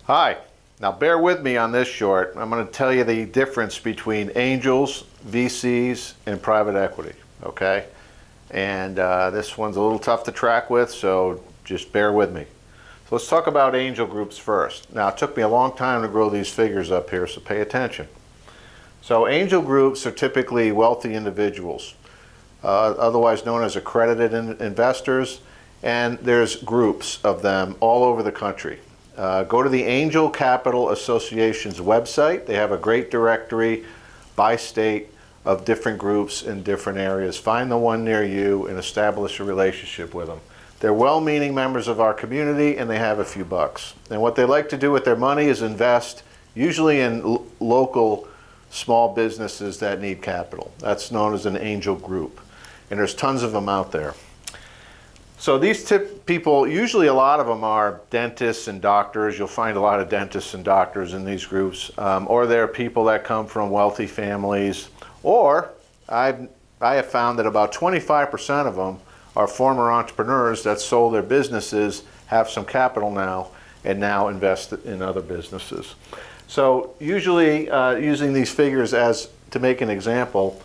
Hi. Now bear with me on this short. I'm going to tell you the difference between angels, VCs, and private equity, okay? And this one's a little tough to track with, so just bear with me. So let's talk about angel groups first. Now it took me a long time to grow these figures up here, so pay attention. So angel groups are typically wealthy individuals, otherwise known as accredited investors, and there's groups of them all over the country. Go to the Angel Capital Association's website. They have a great directory by state of different groups in different areas. Find the one near you and establish a relationship with them. They're well-meaning members of our community and they have a few bucks. And what they like to do with their money is invest usually in local small businesses that need capital. That's known as an angel group. And there's tons of them out there. So these people, usually a lot of them are dentists and doctors. You'll find a lot of dentists and doctors in these groups. Or they're people that come from wealthy families. Or I have found that about 25% of them are former entrepreneurs that sold their businesses, have some capital now, and now invest in other businesses. So usually using these figures as to make an example,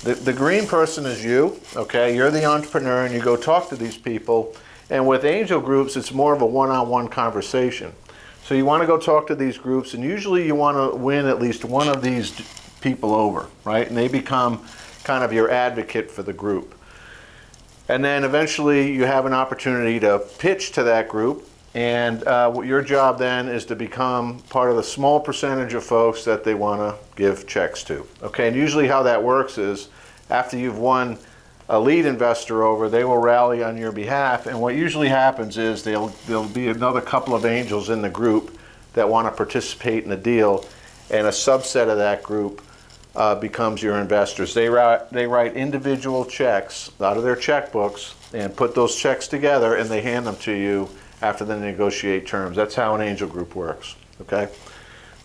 the green person is you, okay? You're the entrepreneur and you go talk to these people. And with angel groups, it's more of a one-on-one conversation. So you want to go talk to these groups and usually you want to win at least one of these people over, right? And they become kind of your advocate for the group. And then eventually you have an opportunity to pitch to that group. And your job then is to become part of the small percentage of folks that they want to give checks to. Okay, and usually how that works is after you've won a lead investor over, they will rally on your behalf. And what usually happens is there'll be another couple of angels in the group that want to participate in the deal, and a subset of that group becomes your investors. They write individual checks out of their checkbooks and put those checks together, and they hand them to you after they negotiate terms. That's how an angel group works, okay?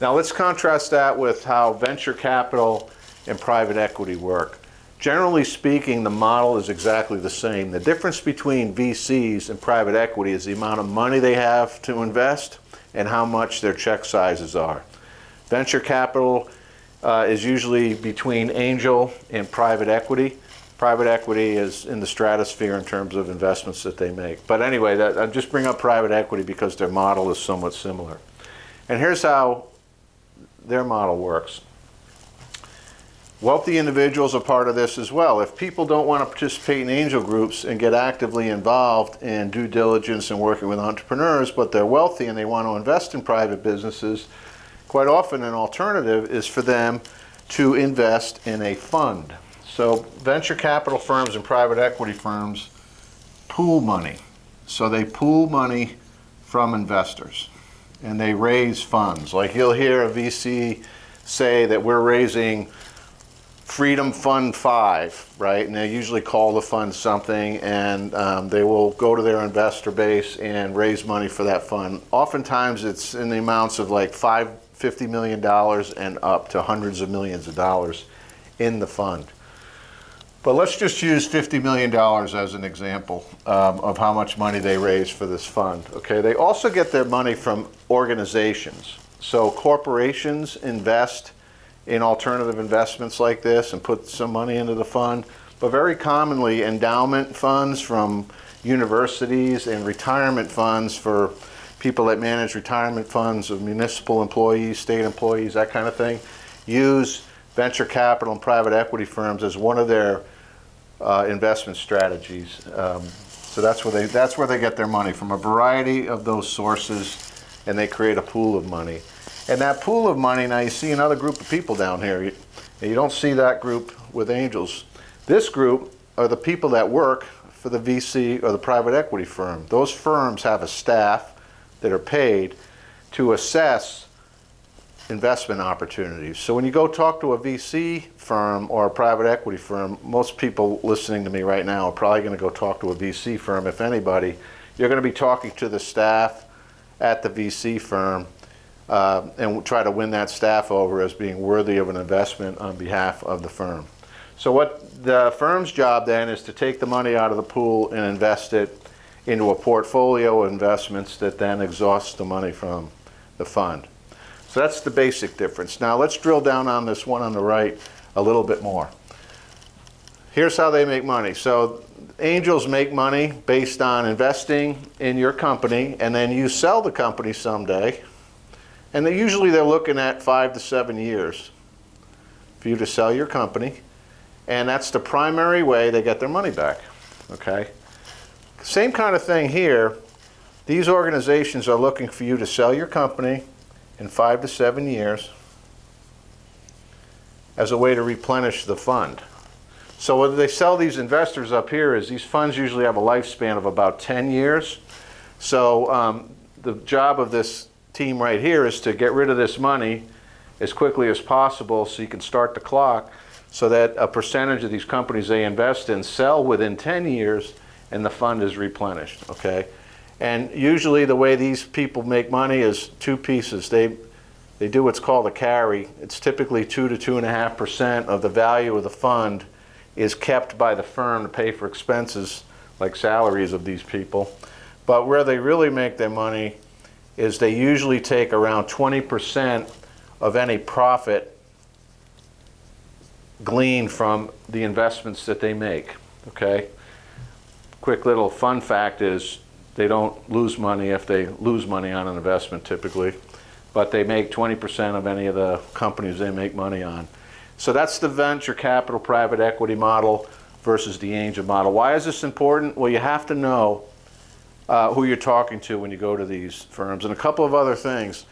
Now let's contrast that with how venture capital and private equity work. Generally speaking, the model is exactly the same. The difference between VCs and private equity is the amount of money they have to invest and how much their check sizes are. Venture capital is usually between angel and private equity. Private equity is in the stratosphere in terms of investments that they make. But anyway, I just bring up private equity because their model is somewhat similar. And here's how their model works. Wealthy individuals are part of this as well. If people don't want to participate in angel groups and get actively involved in due diligence and working with entrepreneurs, but they're wealthy and they want to invest in private businesses, quite often an alternative is for them to invest in a fund. So venture capital firms and private equity firms pool money. So they pool money from investors and they raise funds. Like you'll hear a VC say that we're raising Freedom Fund 5, right? And they usually call the fund something, and they will go to their investor base and raise money for that fund. Oftentimes it's in the amounts of like $50 million and up to hundreds of millions of dollars in the fund. But let's just use $50 million as an example of how much money they raise for this fund. Okay, they also get their money from organizations. So corporations invest in alternative investments like this and put some money into the fund. But very commonly, endowment funds from universities and retirement funds for people that manage retirement funds of municipal employees, state employees, that kind of thing, use venture capital and private equity firms as one of their investment strategies. So that's where they get their money, from a variety of those sources, and they create a pool of money. And that pool of money, now you see another group of people down here. You don't see that group with angels. This group are the people that work for the VC or the private equity firm. Those firms have a staff that are paid to assess investment opportunities. So when you go talk to a VC firm or a private equity firm, most people listening to me right now are probably going to go talk to a VC firm. If anybody, you're going to be talking to the staff at the VC firm and try to win that staff over as being worthy of an investment on behalf of the firm. So what the firm's job then is to take the money out of the pool and invest it into a portfolio of investments that then exhausts the money from the fund. So that's the basic difference. Now let's drill down on this one on the right a little bit more. Here's how they make money. So angels make money based on investing in your company, and then you sell the company someday. And usually they're looking at 5 to 7 years for you to sell your company. And that's the primary way they get their money back. Okay? Same kind of thing here. These organizations are looking for you to sell your company in 5 to 7 years as a way to replenish the fund. So what they sell these investors up here is these funds usually have a lifespan of about 10 years. So the job of this team right here is to get rid of this money as quickly as possible so you can start the clock, so that a percentage of these companies they invest in sell within 10 years and the fund is replenished. Okay? And usually the way these people make money is two pieces. They do what's called a carry. It's typically 2 to 2.5% of the value of the fund is kept by the firm to pay for expenses like salaries of these people. But where they really make their money is they usually take around 20% of any profit gleaned from the investments that they make. Okay? Quick little fun fact is they don't lose money if they lose money on an investment typically, but they make 20% of any of the companies they make money on. So that's the venture capital private equity model versus the angel model. Why is this important? Well, you have to know who you're talking to when you go to these firms, and a couple of other things.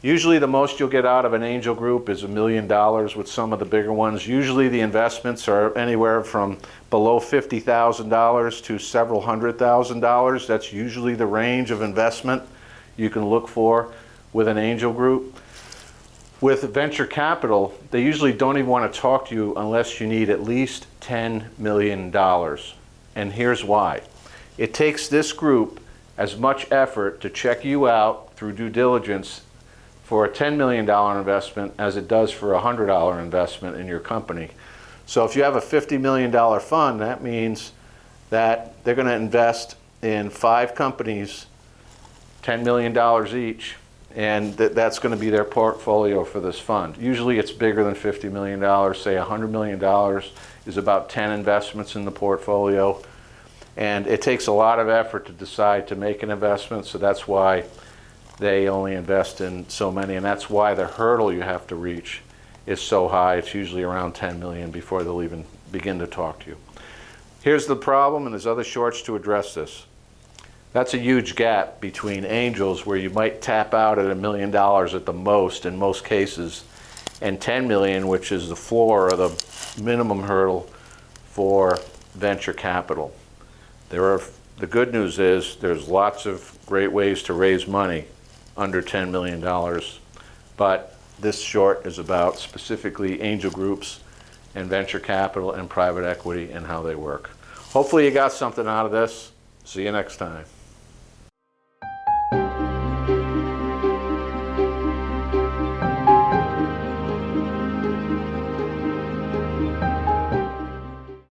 Usually the most you'll get out of an angel group is $1 million with some of the bigger ones. Usually the investments are anywhere from below $50,000 to several $100,000. That's usually the range of investment you can look for with an angel group. With venture capital, they usually don't even want to talk to you unless you need at least $10 million. And here's why. It takes this group as much effort to check you out through due diligence for a $10 million investment as it does for a $100 investment in your company. So if you have a $50 million fund, that means that they're going to invest in 5 companies, $10 million each, and that's going to be their portfolio for this fund. Usually it's bigger than $50 million. Say $100 million is about 10 investments in the portfolio. And it takes a lot of effort to decide to make an investment, so that's why they only invest in so many, and that's why the hurdle you have to reach is so high. It's usually around 10 million before they'll even begin to talk to you. Here's the problem, and there's other shorts to address this. That's a huge gap between angels, where you might tap out at $1 million at the most in most cases, and 10 million, which is the floor or the minimum hurdle for venture capital. The good news is there's lots of great ways to raise money under $10 million, but this short is about specifically angel groups and venture capital and private equity and how they work. Hopefully you got something out of this. See you next time.